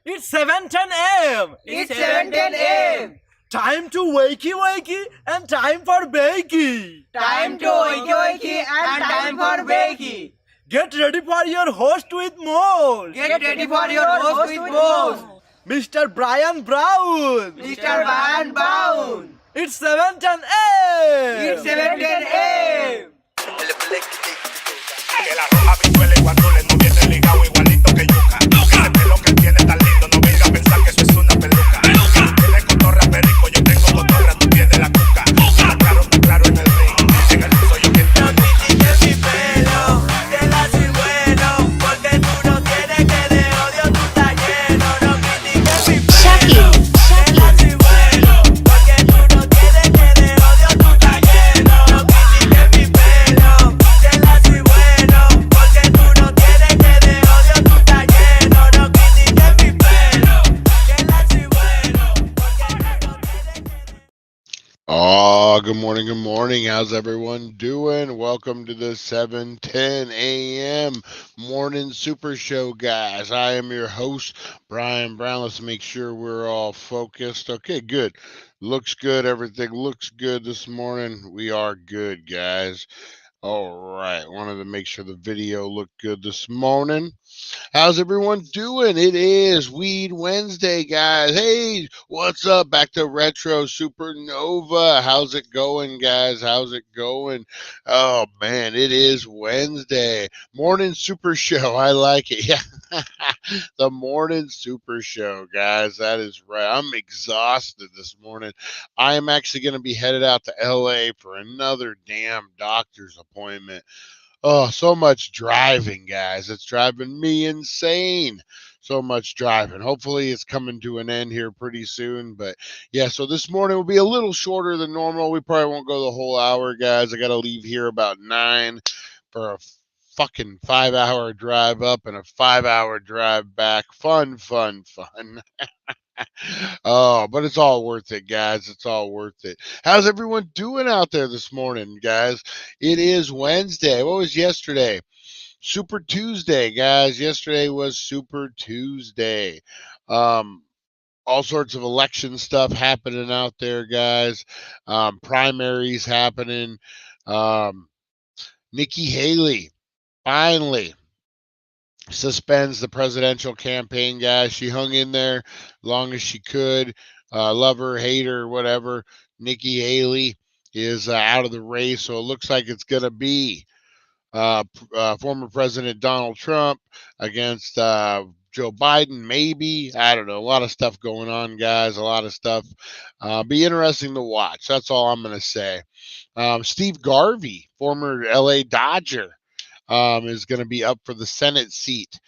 It's 7:10 a.m. It's 7:10 a.m. Time to wakey wakey and time for bakey. Time to wakey wakey and time for bakey. Get ready for your host with more. Get ready for your host with more. Mr. Brian Brown. Mr. Brian Brown. It's 7:10 a.m. It's 7:10 a.m. Que la roja pichuela y guandule no viene ligado igualito que yuca. Ese pelo que tiene tan lindo, no venga a pensar que eso es una peluca. Tiene cotorra perico, yo tengo cotorra, tú tienes la cuca. Está claro en el ring, en el piso yo quien te No critiques mi pelo, te la soy bueno, porque tú no tienes que de odio tú estás lleno. No critiques mi pelo, te la soy bueno, porque tú no tienes que de odio tú estás lleno. No critiques mi pelo, te la soy bueno, porque tú no tienes que de odio tú estás lleno. No critiques mi pelo, te la soy bueno, porque tú no tienes que de... Oh, good morning. How's everyone doing? Welcome to the 7:10 a.m. morning super show, guys. I am your host, Brian Brown. Let's make sure we're all focused. Okay, good. Looks good. Everything looks good this morning. We are good, guys. All right. Wanted to make sure the video looked good this morning. How's everyone doing? It is Weed Wednesday, guys. Hey, what's up? Back to Retro Supernova. How's it going, guys? How's it going? Oh, man, it is Wednesday. Morning Super Show. I like it. Yeah, the Morning Super Show, guys. That is right. I'm exhausted this morning. I am actually going to be headed out to LA for another damn doctor's appointment. Oh, so much driving, guys. It's driving me insane. So much driving. Hopefully, it's coming to an end here pretty soon. But yeah, so this morning will be a little shorter than normal. We probably won't go the whole hour, guys. I got to leave here about 9 for a fucking 5-hour drive up and a 5-hour drive back. Fun. Oh, but it's all worth it, guys. It's all worth it. How's everyone doing out there this morning, guys? It is Wednesday. What was yesterday? Super Tuesday, guys. Yesterday was Super Tuesday. All sorts of election stuff happening out there, guys. Primaries happening. Nikki Haley finally suspends the presidential campaign, guys. She hung in there long as she could. Love her, hate her, whatever. Nikki Haley is out of the race, so it looks like it's going to be Former President Donald Trump against Joe Biden, maybe. I don't know. A lot of stuff going on, guys. A lot of stuff. Be interesting to watch. That's all I'm going to say. Steve Garvey, former LA Dodger, is going to be up for the Senate seat.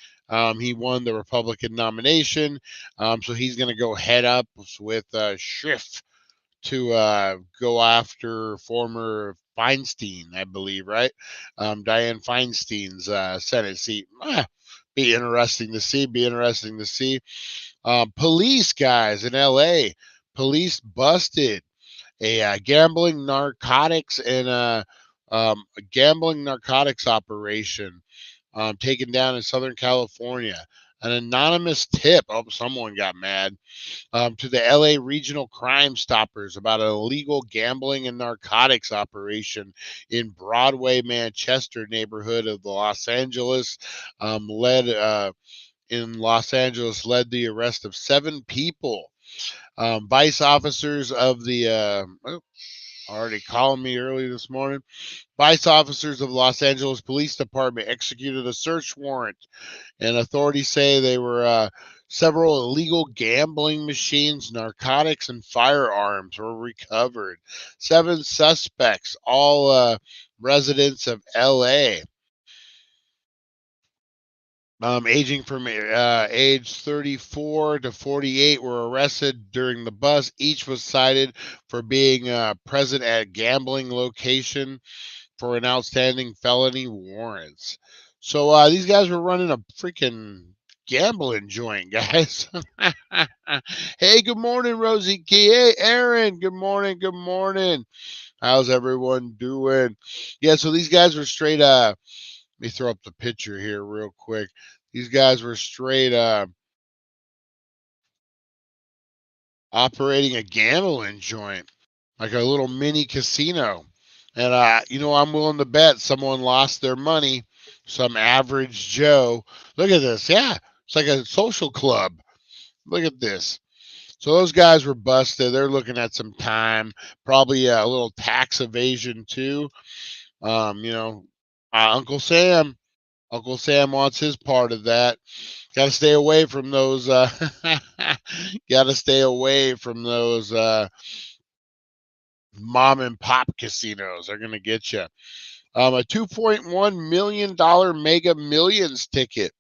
He won the Republican nomination, so he's going to go head up with Schiff to go after former Feinstein, I believe, right? Dianne Feinstein's Senate seat. Be interesting to see. Be interesting to see. Police guys in LA. Police busted a gambling narcotics and a gambling narcotics operation taken down in Southern California. An anonymous tip. Oh, someone got mad. To the LA Regional Crime Stoppers about an illegal gambling and narcotics operation in Broadway, Manchester neighborhood of Los Angeles. Led the arrest of 7 people. Vice officers of the already calling me early this morning. Vice officers of Los Angeles Police Department executed a search warrant, and authorities say they were several illegal gambling machines, narcotics, and firearms were recovered. 7 suspects, all residents of LA. Aging from age 34 to 48 were arrested during the bust. Each was cited for being present at gambling location for an outstanding felony warrants. So these guys were running a freaking gambling joint, guys. Hey, good morning, Rosie Key. Hey, Aaron. Good morning. Good morning. How's everyone doing? Yeah, so these guys were straight let me throw up the picture here real quick. These guys were straight operating a gambling joint, like a little mini casino. And I'm willing to bet someone lost their money, some average Joe. Look at this. Yeah, it's like a social club. Look at this. So those guys were busted. They're looking at some time, probably a little tax evasion too. Uncle Sam. Uncle Sam wants his part of that. Got to stay away from those. Got to stay away from those mom and pop casinos. They're gonna get you. A $2.1 million Mega Millions ticket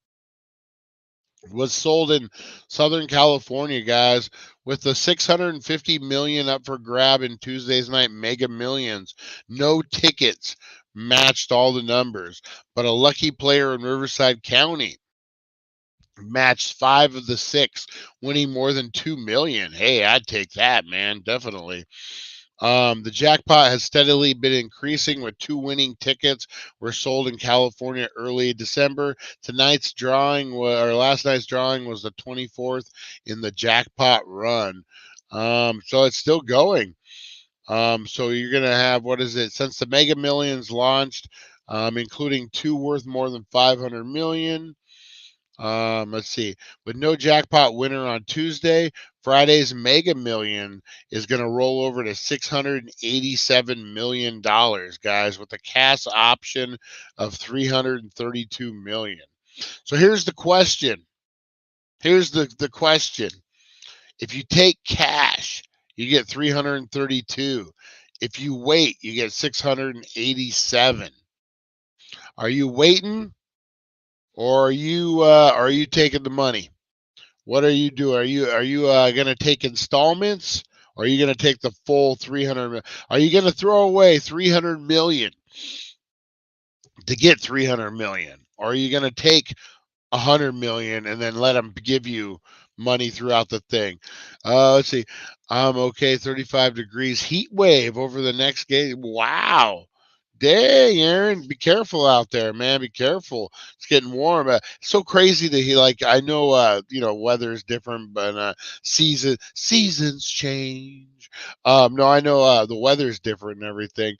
was sold in Southern California, guys, with the 650 million up for grab in Tuesday's night Mega Millions. No tickets matched all the numbers, but a lucky player in Riverside County matched 5 of the 6, winning more than 2 million. Hey, I'd take that, man, definitely. The jackpot has steadily been increasing, with 2 winning tickets were sold in California early December. Last night's drawing was the 24th in the jackpot run. So it's still going. So you're going to have, since the Mega Millions launched, including 2 worth more than 500 million. Let's see. With no jackpot winner on Tuesday, Friday's Mega Million is going to roll over to $687 million, guys, with a cash option of $332 million. So here's the question. Here's the question. If you take cash, you get 332. If you wait, you get 687. Are you waiting, or are you taking the money? What are you doing? Are you going to take installments, or are you going to take the full 300? Are you going to throw away 300 million to get 300 million, or are you going to take 100 million and then let them give you money throughout the thing? Let's see. Okay. 35 degrees heat wave over the next game. Wow. Dang, Aaron, be careful out there, man. Be careful. It's getting warm. So crazy that I know, weather is different, but seasons change. No, I know the weather is different and everything.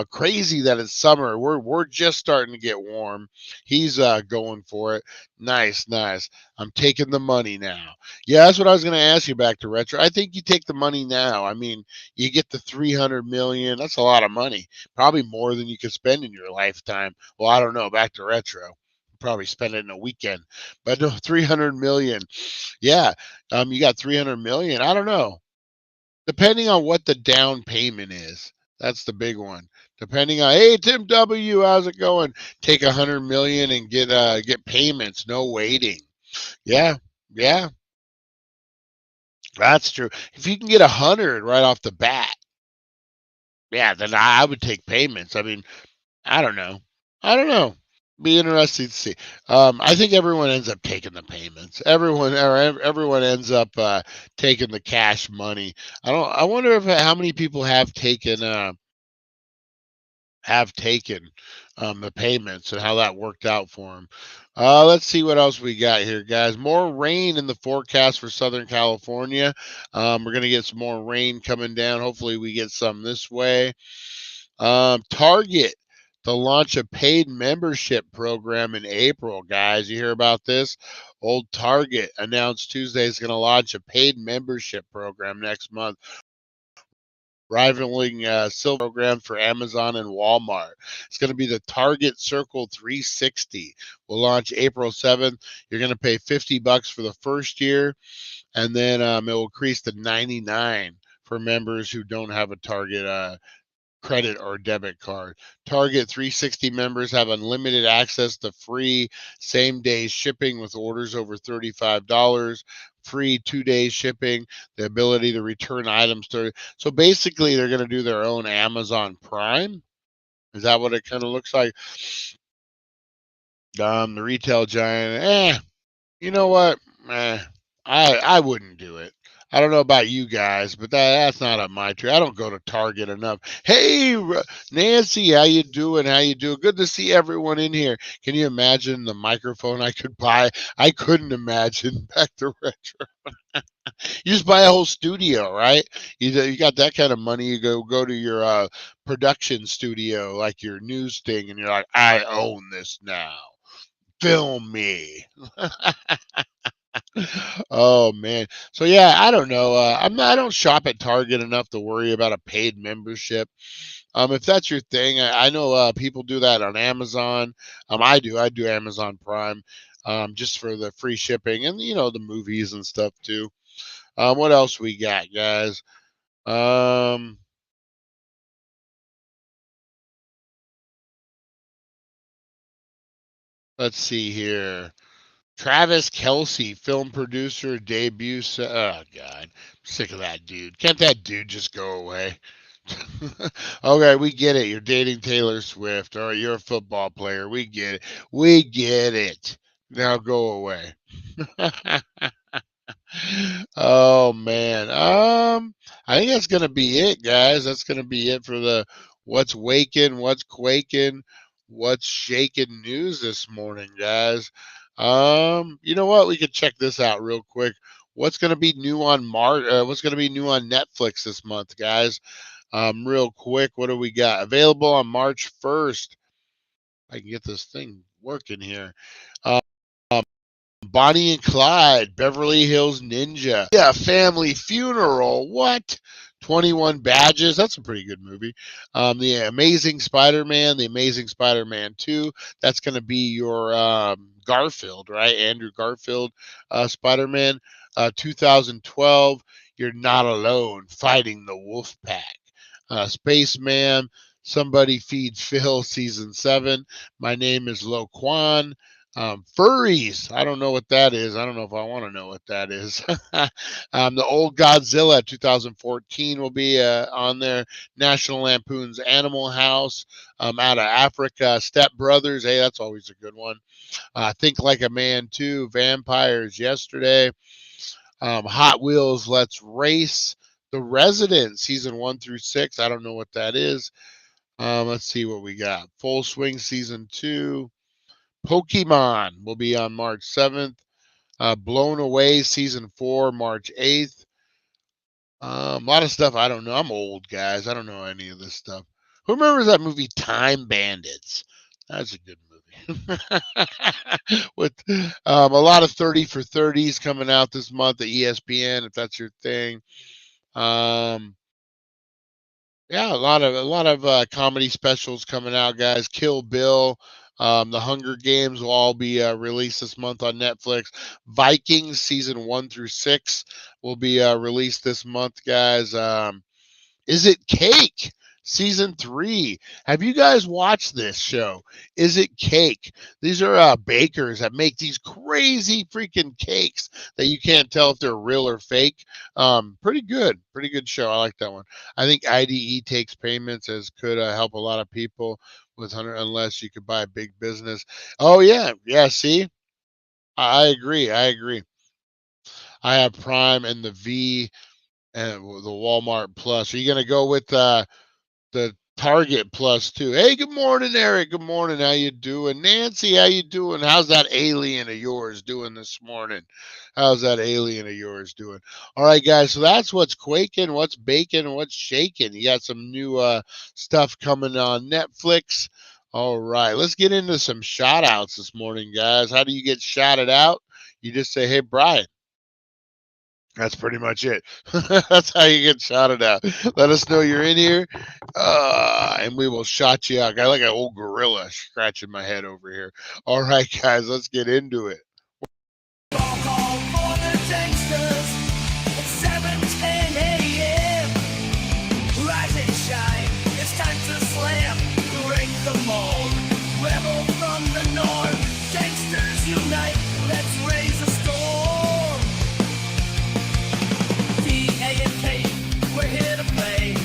Crazy that it's summer. We're just starting to get warm. He's going for it. Nice, nice. I'm taking the money now. Yeah, that's what I was going to ask you back to retro. I think you take the money now. I mean, you get the 300 million. That's a lot of money. Probably more than you could spend in your lifetime. Well, I don't know. Back to retro. Probably spend it in a weekend, but no, 300 million. Yeah, you got 300 million. I don't know. Depending on what the down payment is, that's the big one. Depending on, hey Tim W, how's it going? Take 100 million and get payments, no waiting. Yeah, yeah, that's true. If you can get 100 right off the bat, yeah, then I would take payments. I mean, I don't know. I don't know. Be interesting to see. I think everyone ends up taking the payments. Everyone ends up taking the cash money. I don't. I wonder if how many people have taken the payments and how that worked out for them. Let's see what else we got here, guys. More rain in the forecast for Southern California. We're going to get some more rain coming down. Hopefully, we get some this way. Target to launch a paid membership program in April, guys. You hear about this? Old Target announced Tuesday is going to launch a paid membership program next month, rivaling silver program for Amazon and Walmart. It's going to be the Target Circle 360. Will launch April 7th. You're going to pay $50 for the first year, and then it will increase to $99 for members who don't have a Target credit or debit card. Target 360 members have unlimited access to free same-day shipping with orders over $35, free 2-day shipping, the ability to return items. So basically, they're going to do their own Amazon Prime. Is that what it kind of looks like? The retail giant, you know what? I wouldn't do it. I don't know about you guys, but that's not up my tree. I don't go to Target enough. Hey, Nancy, how you doing? How you doing? Good to see everyone in here. Can you imagine the microphone I could buy? I couldn't imagine. Back to retro. You just buy a whole studio, right? You got that kind of money. You go to your production studio, like your news thing, and you're like, I own this now. Film me. Oh man. So yeah, I don't know. I don't shop at Target enough to worry about a paid membership. If that's your thing, I know people do that on Amazon. I do. I do Amazon Prime, just for the free shipping and the movies and stuff too. What else we got, guys? Um, let's see here. Travis Kelsey, film producer, debut. Oh God, I'm sick of that dude. Can't that dude just go away? Okay, we get it. You're dating Taylor Swift. All right, you're a football player. We get it. We get it. Now go away. Oh man. I think that's gonna be it, guys. That's gonna be it for the what's waking, what's quaking, what's shaking news this morning, guys. You know what? We could check this out real quick. What's gonna be new on what's gonna be new on Netflix this month, guys? Real quick, what do we got? Available on March 1st. I can get this thing working here. Um, Bonnie and Clyde, Beverly Hills Ninja. Yeah, Family Funeral. What? 21 Badges. That's a pretty good movie. The Amazing Spider-Man, The Amazing Spider-Man 2. That's going to be your Garfield, right? Andrew Garfield Spider-Man. 2012, You're Not Alone, Fighting the Wolf Pack. Spaceman, Somebody Feed Phil, Season 7. My Name is Lo Quan. Furries. I don't know what that is. I don't know if I want to know what that is. The Old Godzilla 2014 will be on there. National Lampoon's Animal House. Out of Africa. Step Brothers. Hey, that's always a good one. Think Like a Man 2. Vampires Yesterday. Hot Wheels Let's Race. The Resident, season 1 through 6. I don't know what that is. Let's see what we got. Full Swing season 2. Pokemon will be on March 7th. Blown Away season 4, March 8th. A lot of stuff I don't know. I'm old, guys. I don't know any of this stuff. Who remembers that movie Time Bandits? That's a good movie. With a lot of 30 for 30s coming out this month at ESPN, if that's your thing. Yeah, a lot of comedy specials coming out, guys. Kill Bill, the Hunger Games will all be released this month on Netflix. Vikings season 1 through 6 will be released this month, guys. Is It Cake? Season 3. Have you guys watched this show? Is It Cake? These are bakers that make these crazy freaking cakes that you can't tell if they're real or fake. Pretty good. Pretty good show. I like that one. I think IDE takes payments as could help a lot of people with 100 unless you could buy a big business. Oh, yeah. Yeah, see? I agree. I agree. I have Prime and the V and the Walmart Plus. Are you going to go with the Target Plus too? Hey, good morning, Eric. Good morning. How you doing? Nancy, how you doing? How's that alien of yours doing this morning? How's that alien of yours doing? All right, guys. So that's what's quaking, what's baking, what's shaking. You got some new stuff coming on Netflix. All right, let's get into some shout outs this morning, guys. How do you get shouted out? You just say, hey, Brian. That's pretty much it. That's how you get shouted out. Let us know you're in here, and we will shout you out. I like an old gorilla scratching my head over here. All right, guys, let's get into it. Roll call for the gangsters. It's 7:10 a.m. Rise and shine. It's time to slam. Break the mold. Rebel from the north. Gangsters unite. Let's raise a storm. D-A-N-K. We're here to play.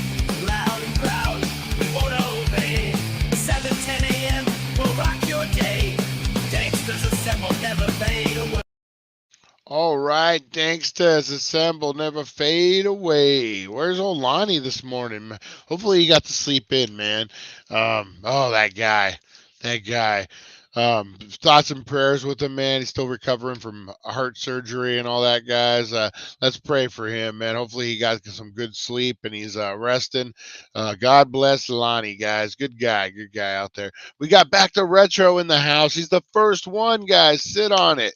Loud and proud. We won't obey. 7:10 a.m. We'll rock your day. Gangsters assemble. Never fade away. All right, gangsters assemble, never fade away. Where's old Lonnie this morning? Hopefully he got to sleep in, man. Oh, that guy. Thoughts and prayers with him, man. He's still recovering from heart surgery and all that, guys. Let's pray for him, man. Hopefully he got some good sleep and he's resting. God bless Lonnie, guys. Good guy out there. We got Back to Retro in the house. He's the first one, guys. Sit on it.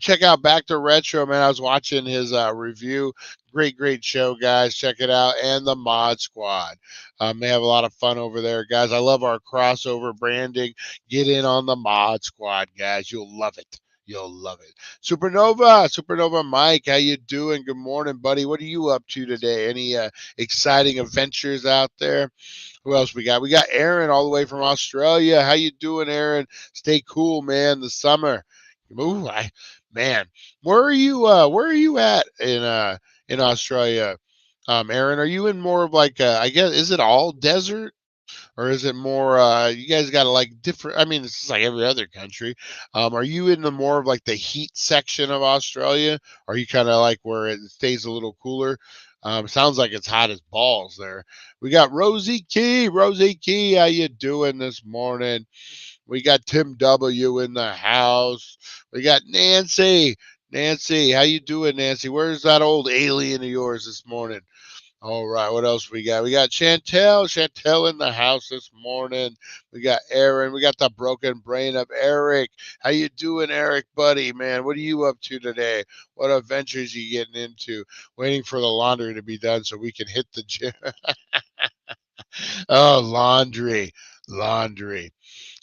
Check out Back to Retro, man. I was watching his review. Great show, guys. Check it out. And the Mod Squad. They have a lot of fun over there, guys. I love our crossover branding. Get in on the Mod Squad, guys. You'll love it. You'll love it. Supernova Mike, how you doing? Good morning, buddy. What are you up to today? Any exciting adventures out there? Who else we got? We got Aaron all the way from Australia. How you doing, Aaron? Stay cool, man. The summer. Ooh, man. Where are you at in Australia? Aaron, are you in more of like I guess is it all desert? Or is it more you guys got like different? I mean, this is like every other country. Are you in the more of like the heat section of Australia? Or are you kind of like where it stays a little cooler? Sounds like it's hot as balls there. We got Rosie Key. Rosie Key, how you doing this morning? We got Tim W in the house. We got Nancy. Nancy, how you doing, Nancy? Where's that old alien of yours this morning? All right, what else we got? We got Chantel in the house this morning. We got Aaron. We got the broken brain of Eric. How you doing, Eric, buddy? Man, what are you up to today? What adventures you getting into? Waiting for the laundry to be done so we can hit the gym. Oh, laundry.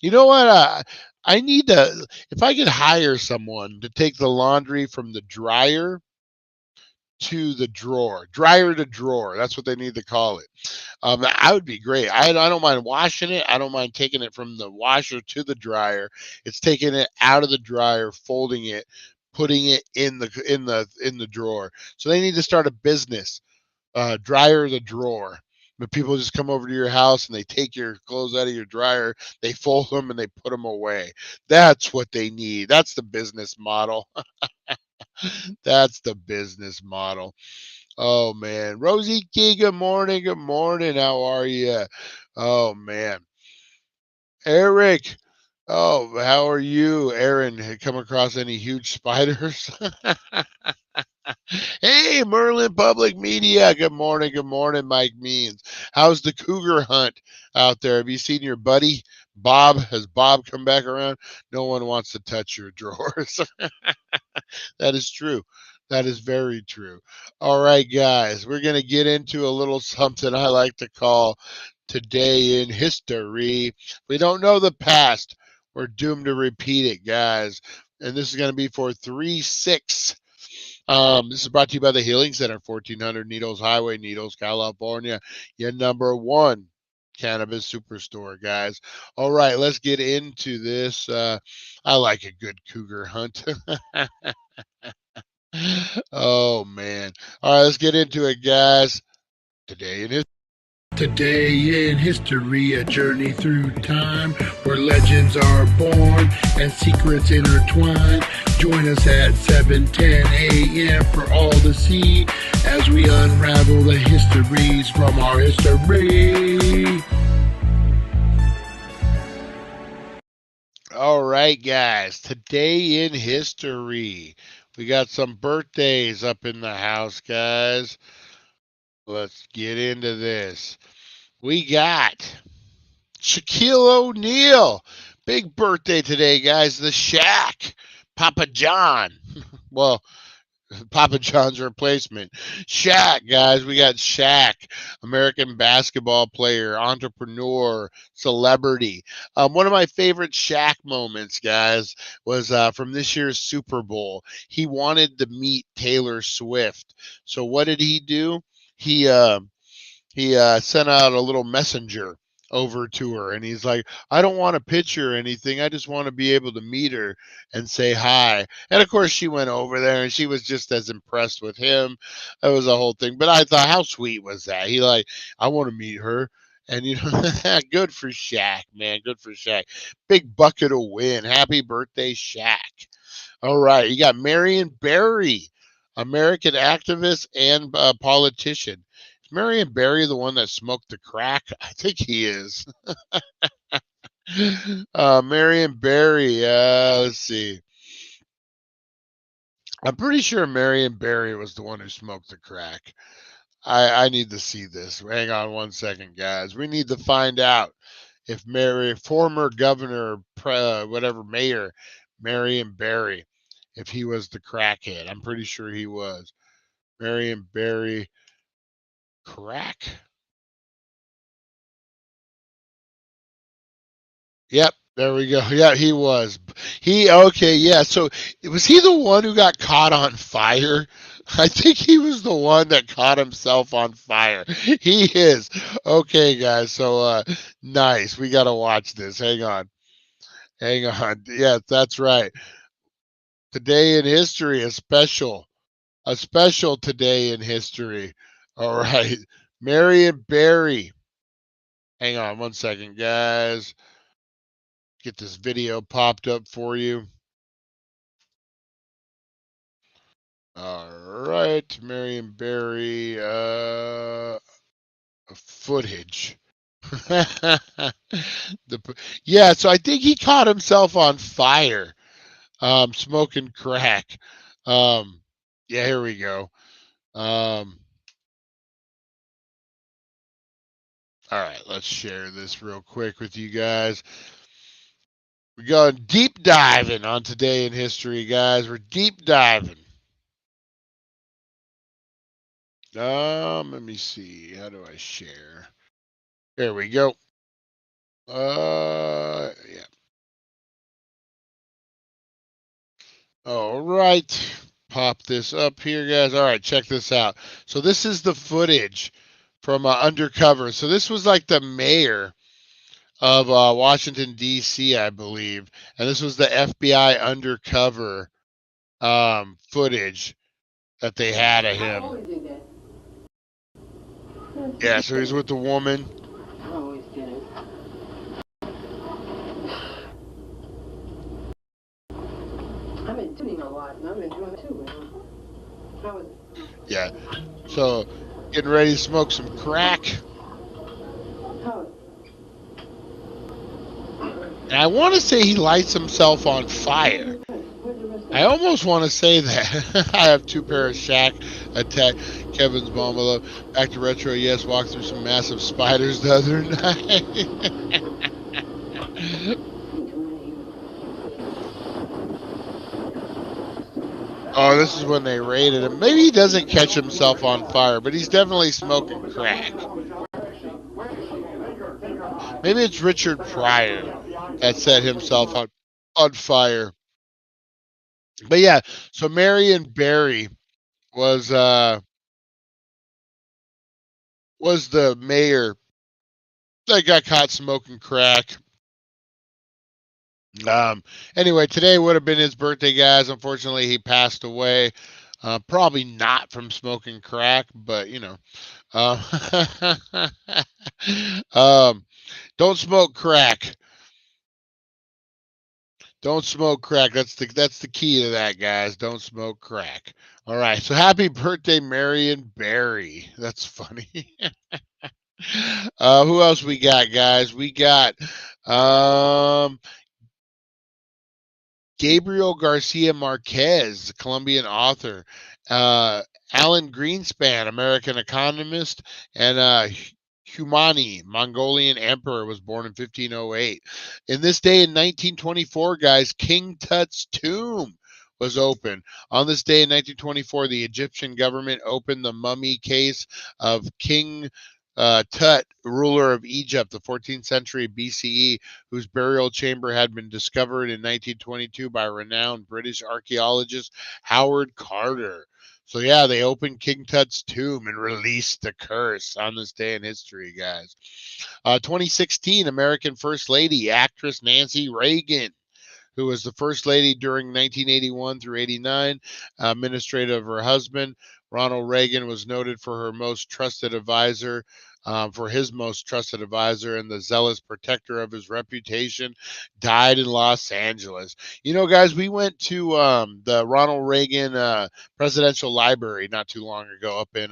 You know what? I need to. If I could hire someone to take the laundry from the dryer to the drawer, dryer to drawer. That's what they need to call it. I would be great. I don't mind washing it. I don't mind taking it from the washer to the dryer. It's taking it out of the dryer, folding it, putting it in the drawer. So they need to start a business, dryer the drawer. But people just come over to your house and they take your clothes out of your dryer, they fold them and they put them away. That's what they need. That's the business model. That's the business model. Oh man, Rosie Key, good morning. Good morning. How are you? Oh man, Eric. Oh, how are you, Aaron? Come across any huge spiders? Hey, Merlin Public Media. Good morning. Good morning, Mike Means. How's the cougar hunt out there? Have you seen your buddy Bob? Has Bob come back around? No one wants to touch your drawers. That is true. That is very true. All right, guys, we're going to get into a little something I like to call Today in History. We don't know the past. We're doomed to repeat it, guys. And this is going to be for 3-6. This is brought to you by the Healing Center, 1400 Needles Highway, Needles, California. Your number one cannabis superstore, guys. All right, let's get into this. I like a good cougar hunt. Oh, man. All right, let's get into it, guys. Today in history, a journey through time where legends are born and secrets intertwine. Join us at 7:10 a.m. for all to see as we unravel the histories from our history. All right, guys. Today in history, we got some birthdays up in the house, guys. Let's get into this. We got Shaquille O'Neal. Big birthday today, guys. The Shaq. Papa John. Well, Papa John's replacement. Shaq, guys. We got Shaq, American basketball player, entrepreneur, celebrity. One of my favorite Shaq moments, guys, was from this year's Super Bowl. He wanted to meet Taylor Swift. So what did he do? He sent out a little messenger over to her, and he's like, I don't want a picture or anything, I just want to be able to meet her and say hi. And of course she went over there and she was just as impressed with him. That was a whole thing, but I thought, how sweet was that? He like, I want to meet her. And you know, good for Shaq, man. Good for Shaq. Big bucket of win. Happy birthday, Shaq. All right, you got Marion Barry, American activist and politician. Is Marion Barry the one that smoked the crack? I think he is. Marion Barry. Let's see. I'm pretty sure Marion Barry was the one who smoked the crack. I need to see this. Hang on one second, guys. We need to find out if former governor, whatever mayor, Marion Barry, if he was the crackhead. I'm pretty sure he was. Marion Barry crack. Yep, there we go. Yeah, he was. Okay, yeah. So was he the one who got caught on fire? I think he was the one that caught himself on fire. He is. Okay, guys. So nice. We got to watch this. Hang on. Hang on. Yeah, that's right. Today in history, a special today in history. All right. Marion Barry. Hang on one second, guys. Get this video popped up for you. All right, Marion Barry footage. Yeah, so I think he caught himself on fire, smoking crack. Yeah, here we go. All right, let's share this real quick with you guys. We're going deep diving on Today in History, guys. We're deep diving. Let me see. How do I share? There we go. Yeah. All right. Pop this up here, guys. All right, check this out. So this is the footage from Undercover. So this was like the mayor of Washington, D.C., I believe. And this was the FBI undercover footage that they had of him. Yeah, so he's with the woman. I've been tuning a lot, and I've been doing it too. How is it? Yeah, so getting ready to smoke some crack. How is it? And I want to say he lights himself on fire. I almost want to say that. I have two pair of Shaq attack Kevin's bomb below. Back to retro, yes, walked through some massive spiders the other night. Oh, this is when they raided him. Maybe he doesn't catch himself on fire, but he's definitely smoking crack. Maybe it's Richard Pryor that set himself on fire. But yeah, so Marion Barry was was the mayor that got caught smoking crack. Um, anyway, today would have been his birthday, guys. Unfortunately, he passed away. Probably not from smoking crack, but you know. Uh, um, don't smoke crack. Don't smoke crack. That's the key to that, guys. Don't smoke crack. All right. So happy birthday, Marion Barry. That's funny. Who else we got, guys? We got um Gabriel Garcia Marquez, Colombian author. Uh, Alan Greenspan, American economist, and Humani, Mongolian emperor, was born in 1508. In this day in 1924, guys, King Tut's tomb was open. On this day in 1924, the Egyptian government opened the mummy case of King Tut, ruler of Egypt, the 14th century BCE, whose burial chamber had been discovered in 1922 by renowned British archaeologist Howard Carter. So yeah, they opened King Tut's tomb and released the curse on this day in history, guys. 2016, American First Lady, actress Nancy Reagan, who was the first lady during 1981 through 89, administrator of her husband. Ronald Reagan was noted for her most trusted advisor, for his most trusted advisor and the zealous protector of his reputation, died in Los Angeles. You know, guys, we went to the Ronald Reagan Presidential Library not too long ago up in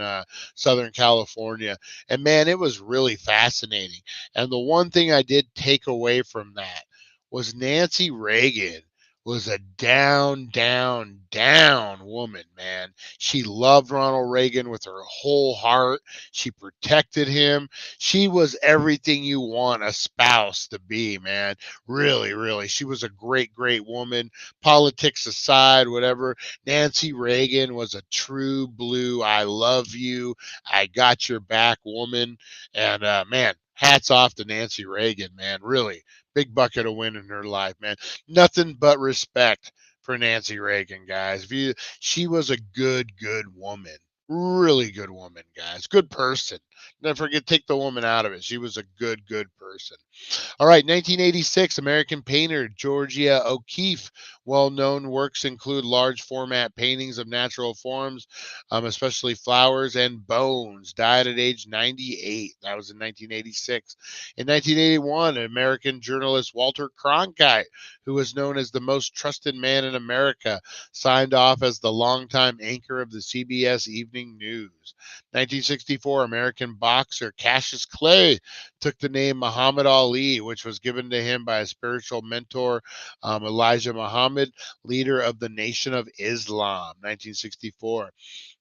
Southern California. And man, it was really fascinating. And the one thing I did take away from that was Nancy Reagan was a down, down, down woman, man. She loved Ronald Reagan with her whole heart. She protected him. She was everything you want a spouse to be, man. Really, really. She was a great, great woman. Politics aside, whatever. Nancy Reagan was a true blue, I love you, I got your back woman. And man, hats off to Nancy Reagan, man. Really big bucket of win in her life, man. Nothing but respect for Nancy Reagan, guys. She was a good, good woman. Really good woman, guys. Good person. Never forget, take the woman out of it. She was a good, good person. All right, 1986, American painter Georgia O'Keeffe. Well-known works include large format paintings of natural forms, especially flowers and bones. Died at age 98. That was in 1986. In 1981, American journalist Walter Cronkite, who was known as the most trusted man in America, signed off as the longtime anchor of the CBS Evening News. 1964, American boxer Cassius Clay took the name Muhammad Ali, which was given to him by a spiritual mentor, Elijah Muhammad, leader of the Nation of Islam. 1964.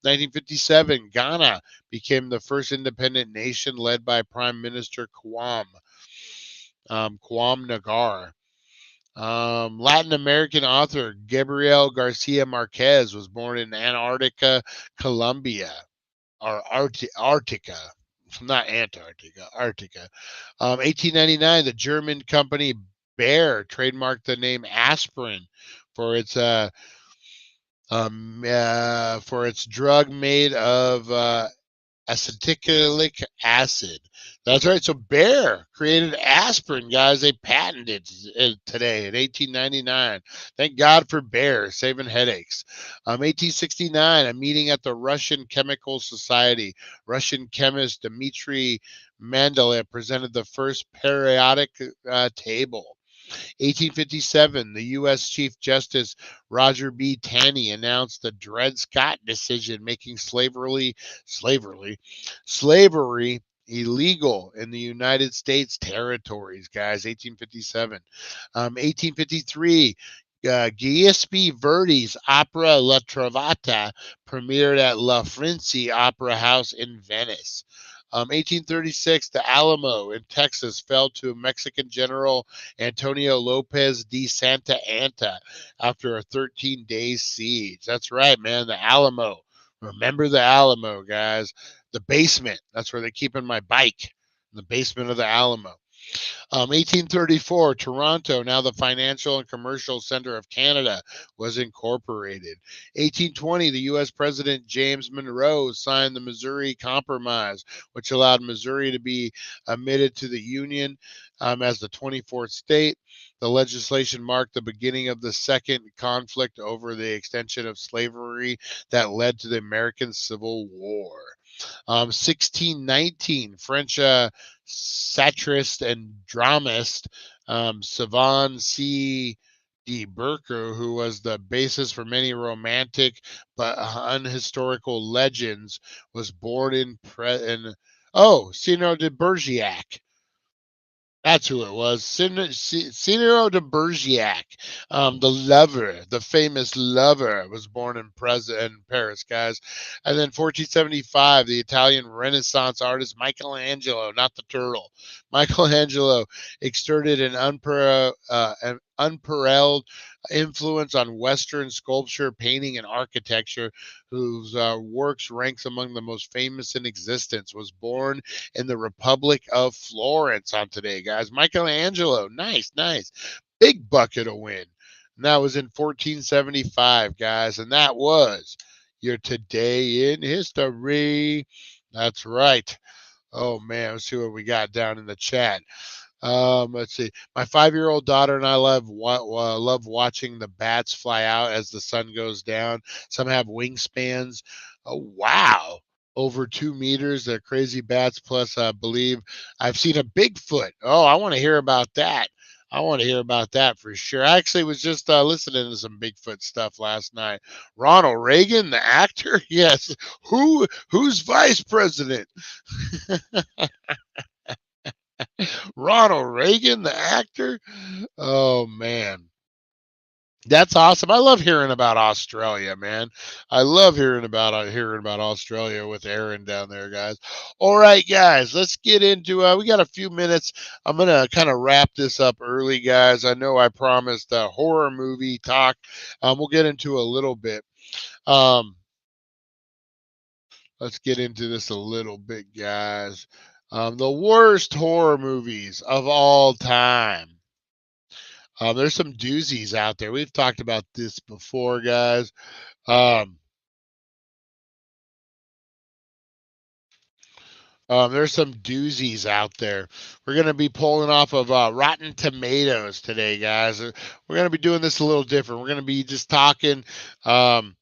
1957, Ghana became the first independent nation led by Prime Minister Kwame Nagar. Latin American author Gabriel Garcia Marquez was born in Antarctica, Colombia, or Arctica, not Antarctica, Arctica. 1899, the German company Bayer trademarked the name aspirin for its drug made of acetylenic acid. That's right. So Bayer created aspirin, guys. They patented it today in 1899. Thank God for Bayer saving headaches. 1869, a meeting at the Russian Chemical Society. Russian chemist Dmitry Mendeleev presented the first periodic table. 1857, the U.S. Chief Justice Roger B. Taney announced the Dred Scott decision, making slavery illegal in the United States territories, guys. 1857. 1853, Giuseppe Verdi's opera La Traviata premiered at La Frenzy Opera House in Venice. 1836, the Alamo in Texas fell to Mexican General Antonio Lopez de Santa Anna after a 13-day siege. That's right, man. The Alamo. Remember the Alamo, guys. The basement. That's where they keep in my bike. In the basement of the Alamo. 1834, Toronto, now the financial and commercial center of Canada, was incorporated. 1820, the U.S. President James Monroe signed the Missouri Compromise, which allowed Missouri to be admitted to the Union as the 24th state. The legislation marked the beginning of the second conflict over the extension of slavery that led to the American Civil War. 1619, French satirist and dramatist Savan C. de Burker, who was the basis for many romantic but unhistorical legends, was born in Cino de Bergerac. That's who it was. Cino de Bergerac, the lover, the famous lover, was born in Paris, guys. And then 1475, the Italian Renaissance artist Michelangelo, not the turtle, Michelangelo exerted an unparalleled influence on Western sculpture, painting, and architecture, whose works ranks among the most famous in existence. Was born in the Republic of Florence on today, guys. Michelangelo, nice. Big bucket of win. And that was in 1475, guys. And that was your Today in History. That's right. Oh, man. Let's see what we got down in the chat. Let's see. My 5-year-old daughter and I love watching the bats fly out as the sun goes down. Some have wingspans. Oh, wow. Over 2 meters. They're crazy bats. Plus, I believe I've seen a Bigfoot. Oh, I want to hear about that. I want to hear about that for sure. I actually was just listening to some Bigfoot stuff last night. Ronald Reagan, the actor? Yes. Who's vice president? Ronald Reagan, the actor? Oh, man. That's awesome. I love hearing about Australia, man. I love hearing about Australia with Aaron down there, guys. All right, guys, let's get into we got a few minutes. I'm going to kind of wrap this up early, guys. I know I promised a horror movie talk. We'll get into a little bit. Let's get into this a little bit, guys. The worst horror movies of all time. There's some doozies out there. We've talked about this before, guys. There's some doozies out there. We're going to be pulling off of Rotten Tomatoes today, guys. We're going to be doing this a little different. We're going to be just talking and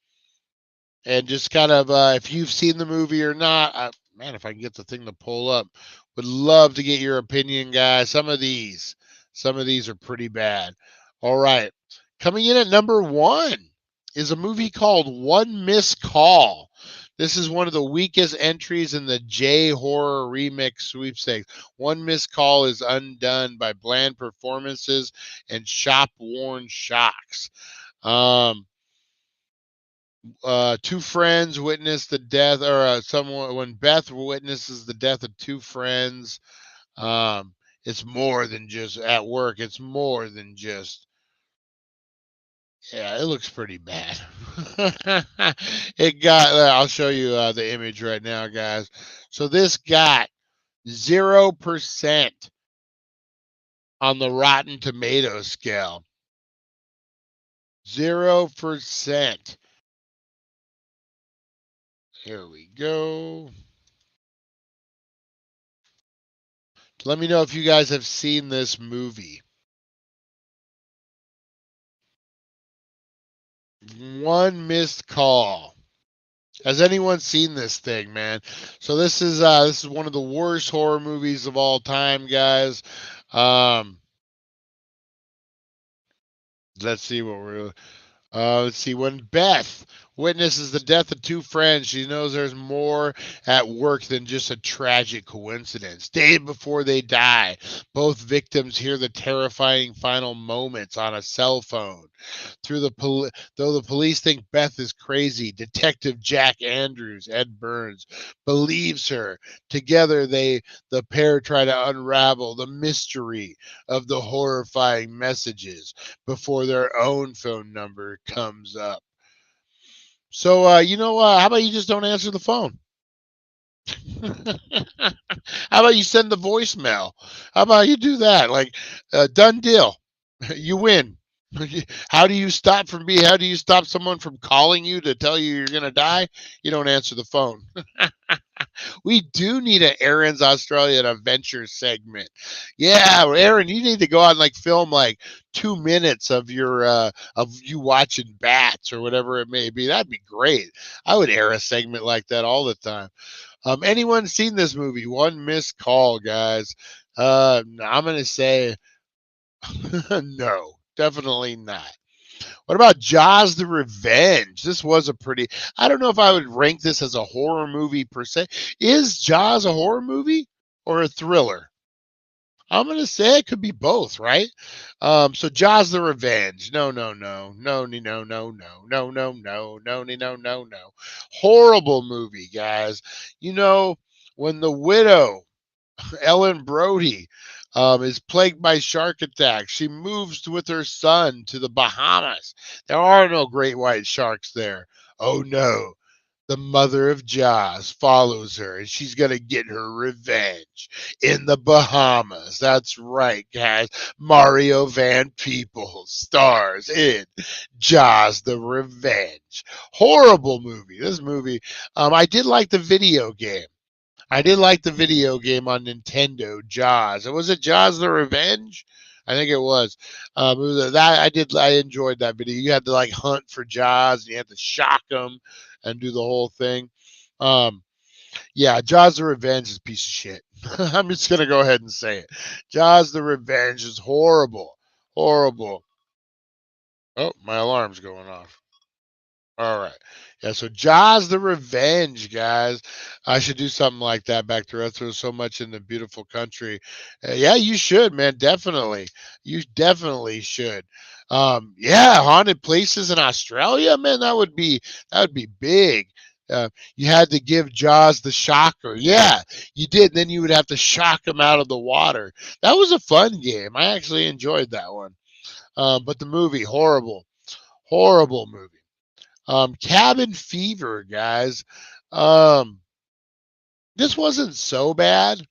just kind of if you've seen the movie or not. Man, if I can get the thing to pull up, would love to get your opinion, guys. Some of these are pretty bad. All right. Coming in at number 1 is a movie called One Missed Call. This is one of the weakest entries in the J Horror Remix sweepstakes. One Missed Call is undone by bland performances and shop-worn shocks. Two friends witness the death, or when Beth witnesses the death of two friends. It's more than just at work. It's more than just. Yeah, it looks pretty bad. It got. I'll show you the image right now, guys. So this got 0% on the Rotten Tomatoes scale. 0%. Here we go. Let me know if you guys have seen this movie. One Missed Call. Has anyone seen this thing, man? So this is one of the worst horror movies of all time, guys. Let's see what we're. Let's see. When Beth witnesses the death of two friends. She knows there's more at work than just a tragic coincidence. Days before they die, both victims hear the terrifying final moments on a cell phone. Though the police think Beth is crazy, Detective Jack Andrews, Ed Burns, believes her. Together, the pair try to unravel the mystery of the horrifying messages before their own phone number comes up. So, how about you just don't answer the phone? How about you send the voicemail? How about you do that? Like, done deal. You win. How do you stop someone from calling you to tell you you're going to die? You don't answer the phone. We do need an Aaron's Australian Adventure segment. Yeah, Aaron, you need to go out and like film like 2 minutes of you watching bats or whatever it may be. That'd be great. I would air a segment like that all the time. Anyone seen this movie? One missed call, guys. I'm gonna say no, definitely not. What about Jaws the Revenge? This was a pretty, I don't know if I would rank this as a horror movie per se. Is Jaws a horror movie or a thriller? I'm going to say it could be both, right? So Jaws the Revenge. No, no, no, no, no, no, no, no, no, no, no, no, no, no, no. Horrible movie, guys. You know, when the widow Ellen Brody is plagued by shark attacks. She moves with her son to the Bahamas. There are no great white sharks there. Oh no. The mother of Jaws follows her and she's going to get her revenge in the Bahamas. That's right, guys. Mario Van Peebles stars in Jaws the Revenge. Horrible movie. This movie, I did like the video game. I did like the video game on Nintendo, Jaws. Was it Jaws the Revenge? I think it was. I enjoyed that video. You had to like hunt for Jaws, and you had to shock them and do the whole thing. Um, yeah, Jaws the Revenge is a piece of shit. I'm just gonna go ahead and say it. Jaws the Revenge is horrible, horrible. Oh, my alarm's going off. All right. Yeah, so Jaws the Revenge, guys. I should do something like that back there. There's so much in the beautiful country. Yeah, you should, man. Definitely. You definitely should. Yeah, haunted places in Australia, man, that would be big. You had to give Jaws the shocker. Yeah, you did. Then you would have to shock him out of the water. That was a fun game. I actually enjoyed that one. But the movie, horrible, horrible movie. Cabin Fever, guys. Um, this wasn't so bad.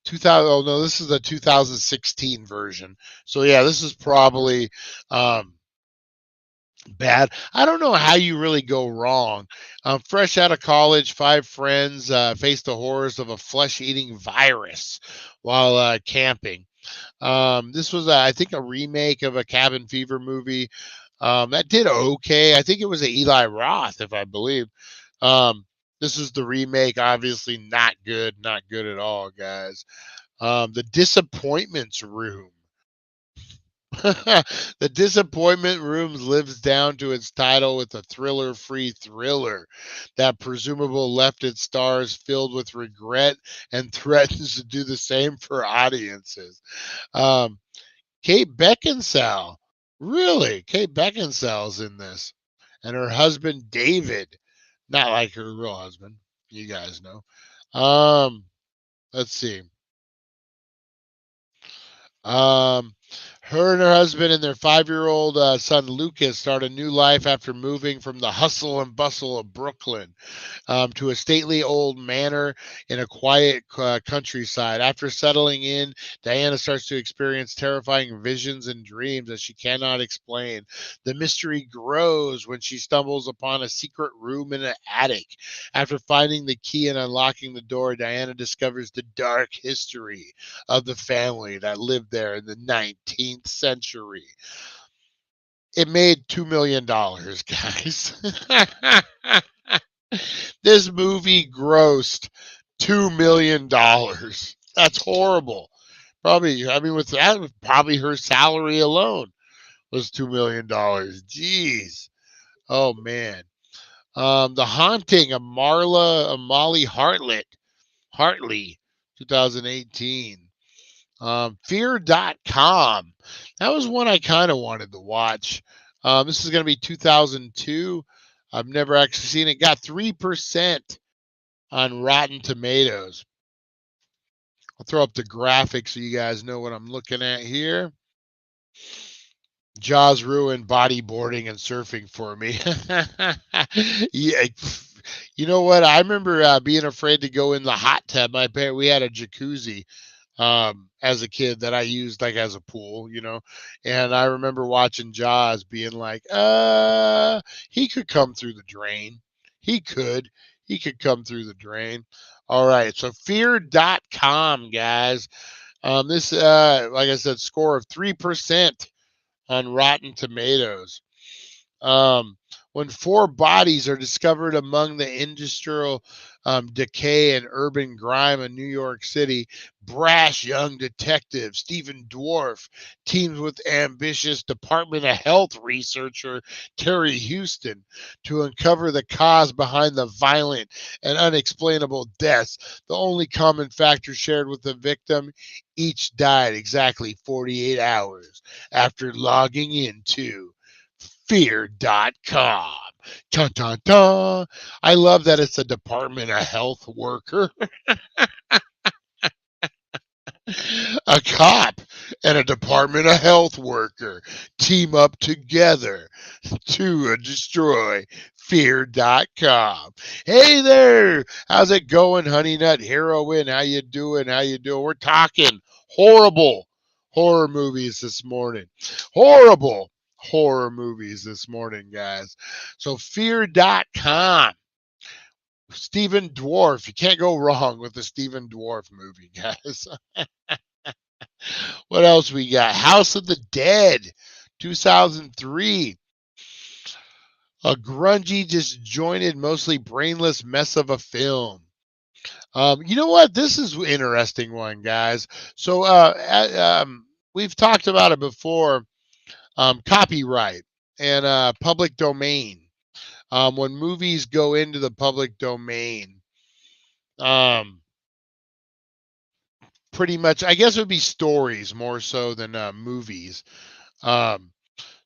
2000. Oh no, this is the 2016 version. So yeah, this is probably um, bad. I don't know how you really go wrong. Fresh out of college, five friends face the horrors of a flesh-eating virus while camping. This was, I think, a remake of a Cabin Fever movie. That did okay. I think it was a Eli Roth, if I believe. Um, this is the remake. Obviously, not good at all, guys. The Disappointments Room. The Disappointment Room lives down to its title with a thriller-free thriller that presumable left its stars filled with regret and threatens to do the same for audiences. Um, Kate Beckinsale. Really? Kate Beckinsale's in this. And her husband, David. Not like her real husband. You guys know. Um, let's see. Um, her and her husband and their 5-year-old son Lucas start a new life after moving from the hustle and bustle of Brooklyn to a stately old manor in a quiet countryside. After settling in, Diana starts to experience terrifying visions and dreams that she cannot explain. The mystery grows when she stumbles upon a secret room in an attic. After finding the key and unlocking the door, Diana discovers the dark history of the family that lived there in the 19th century. It made $2 million, guys. This movie grossed $2 million. That's horrible. Probably, I mean, with that, probably her salary alone was $2 million. Jeez. Oh man. The Haunting of Molly Hartley, 2018. Fear.com. That was one I kind of wanted to watch. This is going to be 2002. I've never actually seen it. Got 3% on Rotten Tomatoes. I'll throw up the graphics so you guys know what I'm looking at here. Jaws ruined bodyboarding and surfing for me. Yeah, you know what? I remember being afraid to go in the hot tub. We had a jacuzzi as a kid that I used like as a pool, and I remember watching Jaws being like, he could come through the drain. He could come through the drain. All right, so fear.com, guys. This, like I said, score of 3% on Rotten Tomatoes. Um, when four bodies are discovered among the industrial decay and urban grime of New York City, brash young detective Stephen Dwarf teams with ambitious Department of Health researcher Terry Houston to uncover the cause behind the violent and unexplainable deaths. The only common factor shared with the victim: each died exactly 48 hours after logging into fear.com. Dun, dun, dun. I love that it's a Department of Health worker, a cop, and a Department of Health worker team up together to destroy fear.com. Hey there, how's it going, Honey Nut Heroine? How you doing? We're talking horrible horror movies this morning. Horror movies this morning, guys. So fear.com. Stephen Dwarf. You can't go wrong with the Stephen Dwarf movie, guys. What else we got? House of the Dead, 2003. A grungy, disjointed, mostly brainless mess of a film. You know what? This is an interesting one, guys. So we've talked about it before. Copyright and public domain. When movies go into the public domain, pretty much, I guess it would be stories more so than movies. Um,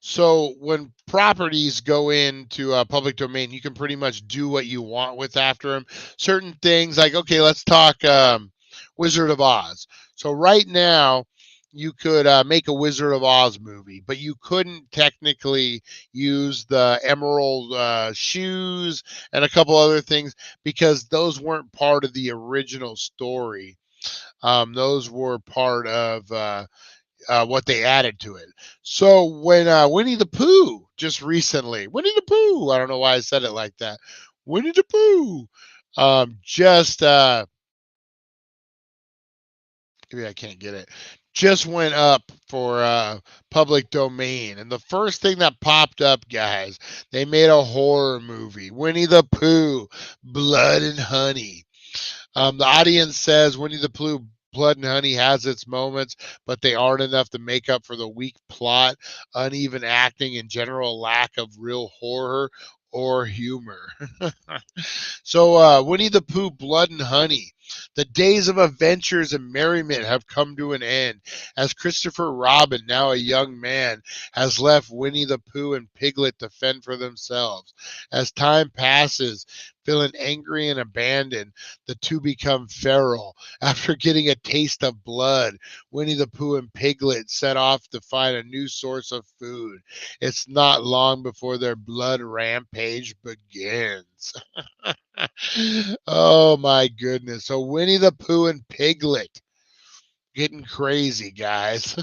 So when properties go into a public domain, you can pretty much do what you want with after them. Certain things like, okay, let's talk Wizard of Oz. So right now, you could make a Wizard of Oz movie, but you couldn't technically use the emerald shoes and a couple other things because those weren't part of the original story. Those were part of what they added to it. So when Winnie the Pooh just recently, Winnie the Pooh, I don't know why I said it like that. Winnie the Pooh, just maybe I can't get it. Just went up for public domain, and the first thing that popped up, guys, they made a horror movie, Winnie the Pooh, Blood and Honey. The audience says Winnie the Pooh, Blood and Honey has its moments, but they aren't enough to make up for the weak plot, uneven acting, and general lack of real horror or humor. So, Winnie the Pooh, Blood and Honey. The days of adventures and merriment have come to an end, as Christopher Robin, now a young man, has left Winnie the Pooh and Piglet to fend for themselves. As time passes, feeling angry and abandoned, the two become feral. After getting a taste of blood, Winnie the Pooh and Piglet set off to find a new source of food. It's not long before their blood rampage begins. Oh my goodness. So Winnie the Pooh and Piglet getting crazy, guys.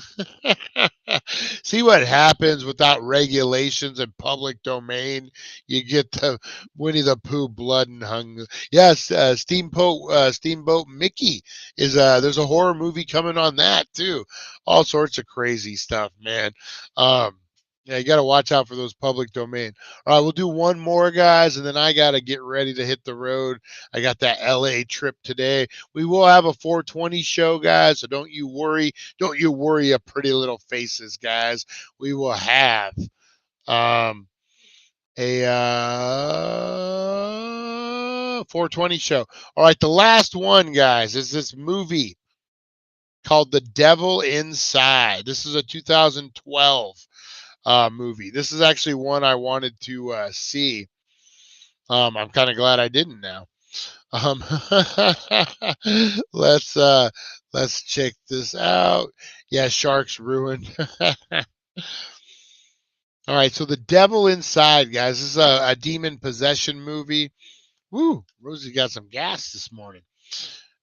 See what happens without regulations and public domain. You get the Winnie the Pooh blood and hunger. Yes, Steamboat Mickey is there's a horror movie coming on that too. All sorts of crazy stuff, man. Yeah, you got to watch out for those public domain. All right, we'll do one more, guys, and then I got to get ready to hit the road. I got that LA trip today. We will have a 420 show, guys, so don't you worry. Don't you worry, a pretty little faces, guys. We will have a 420 show. All right, the last one, guys, is this movie called The Devil Inside. This is a 2012 movie. This is actually one I wanted to see. I'm kind of glad I didn't now. Um, let's let's check this out. Yeah, sharks ruined. All right, so The Devil Inside, guys. This is a demon possession movie. Woo, Rosie got some gas this morning.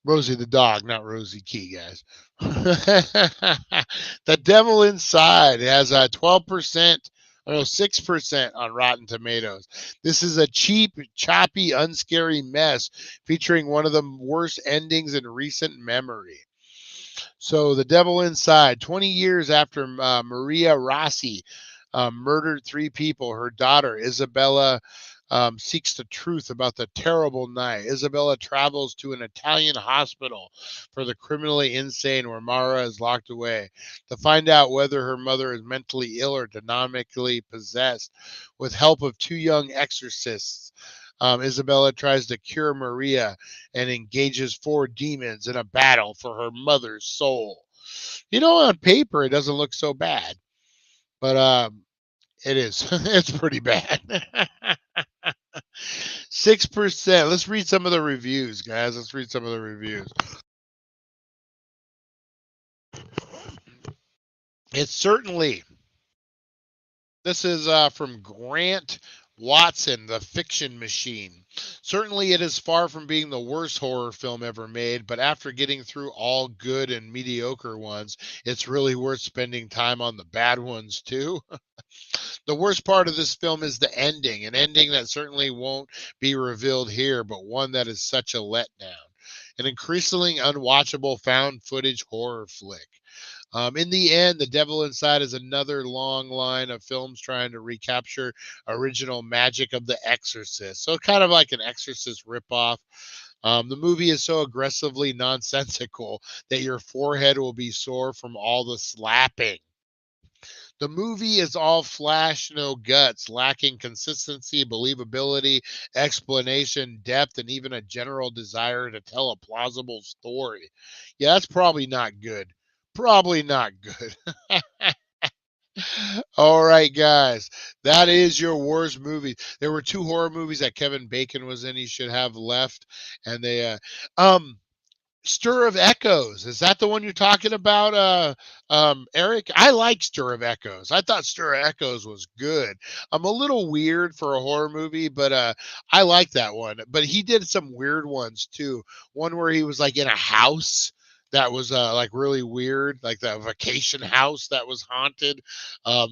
Rosie the dog, not Rosie Key, guys. The Devil Inside has a 12%, no, 6% on Rotten Tomatoes. This is a cheap, choppy, unscary mess featuring one of the worst endings in recent memory. So, The Devil Inside, 20 years after Maria Rossi murdered three people, her daughter, Isabella, seeks the truth about the terrible night. Isabella travels to an Italian hospital for the criminally insane where Mara is locked away to find out whether her mother is mentally ill or demonically possessed. With help of two young exorcists, Isabella tries to cure Maria and engages four demons in a battle for her mother's soul. On paper, it doesn't look so bad, but it is. It's pretty bad. 6%. Let's read some of the reviews, guys. Let's read some of the reviews. It's certainly. This is from Grant Watson, The Fiction Machine. Certainly, it is far from being the worst horror film ever made, but after getting through all good and mediocre ones, it's really worth spending time on the bad ones, too. The worst part of this film is the ending, an ending that certainly won't be revealed here, but one that is such a letdown. An increasingly unwatchable found footage horror flick. In the end, The Devil Inside is another long line of films trying to recapture original magic of The Exorcist. So kind of like an Exorcist ripoff. The movie is so aggressively nonsensical that your forehead will be sore from all the slapping. The movie is all flash, no guts, lacking consistency, believability, explanation, depth, and even a general desire to tell a plausible story. Yeah, that's probably not good. Probably not good. All right, guys. That is your worst movie. There were two horror movies that Kevin Bacon was in. He should have left, and they Stir of Echoes. Is that the one you're talking about, Eric? I like Stir of Echoes. I thought Stir of Echoes was good. I'm a little weird for a horror movie, but I like that one. But he did some weird ones too. One where he was like in a house that was like really weird, like the vacation house that was haunted.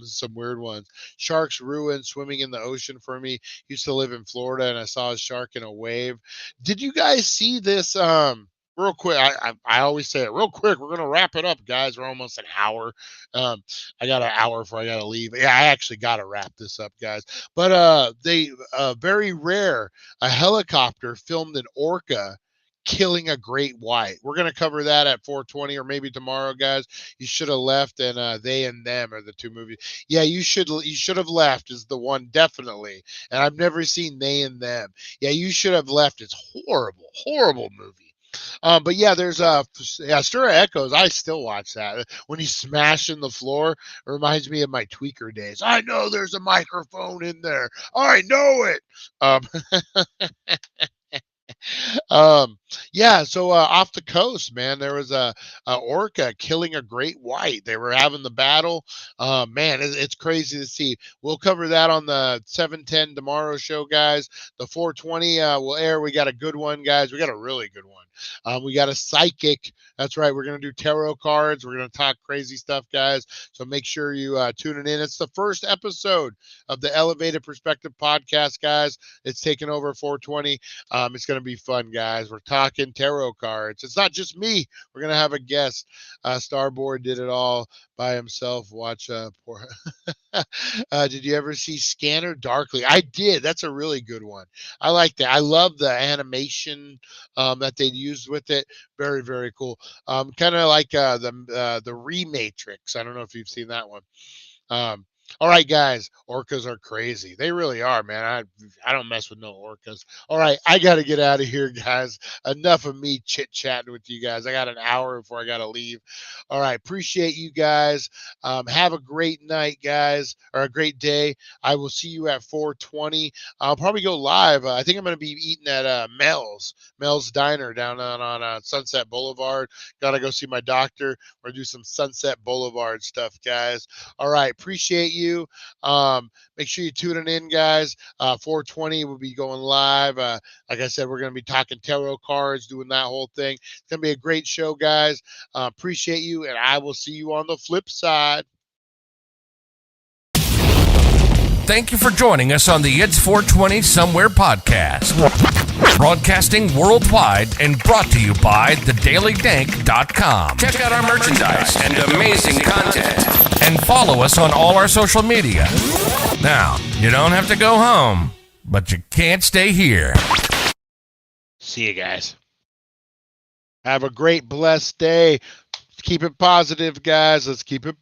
Some weird ones. Sharks ruined swimming in the ocean for me. Used to live in Florida and I saw a shark in a wave. Did you guys see this? Real quick, I always say it real quick. We're gonna wrap it up, guys. We're almost an hour. Um, I got an hour before I gotta leave. Yeah, I actually gotta wrap this up, guys. But they very rare. A helicopter filmed an orca killing a great white. We're gonna cover that at 4:20 or maybe tomorrow, guys. You should have left, and They and Them are the two movies. Yeah, you should have left is the one definitely. And I've never seen They and Them. Yeah, you should have left. It's horrible, horrible movie. But yeah, there's yeah, Stir of Echoes. I still watch that when he's smashing the floor. It reminds me of my tweaker days. I know there's a microphone in there. I know it. Um, um, yeah, so off the coast, man, there was a orca killing a great white. They were having the battle. Man, it's crazy to see. We'll cover that on the 7:10 tomorrow show, guys. The 4:20 will air. We got a good one, guys. We got a really good one. We got a psychic. That's right. We're gonna do tarot cards. We're gonna talk crazy stuff, guys. So make sure you tune it in. It's the first episode of the Elevated Perspective podcast, guys. It's taken over 4:20. It's going to be fun, guys. We're talking tarot cards. It's not just me. We're going to have a guest. Starboard did it all by himself. Watch. Poor. Did you ever see Scanner Darkly? I did. That's a really good one. I like that. I love the animation that they used with it. Very, very cool. Kind of like the Rematrix. I don't know if you've seen that one. Um, All right, guys, orcas are crazy. They really are, man. I don't mess with no orcas. All right, I got to get out of here, guys. Enough of me chit-chatting with you guys. I got an hour before I got to leave. All right, appreciate you guys. Have a great night, guys, or a great day. I will see you at 4:20. I'll probably go live. I think I'm going to be eating at Mel's Diner down on Sunset Boulevard. Got to go see my doctor. We're going to do some Sunset Boulevard stuff, guys. All right, appreciate you. Make sure you tune it in, guys. 4:20 will be going live. Like I said, we're going to be talking tarot cards, doing that whole thing. It's going to be a great show, guys. Appreciate you, and I will see you on the flip side. Thank you for joining us on the It's 420 Somewhere podcast. Broadcasting worldwide and brought to you by thedailydank.com. Check out our merchandise and amazing content. And follow us on all our social media. Now, you don't have to go home, but you can't stay here. See you guys. Have a great, blessed day. Keep it positive, guys. Let's keep it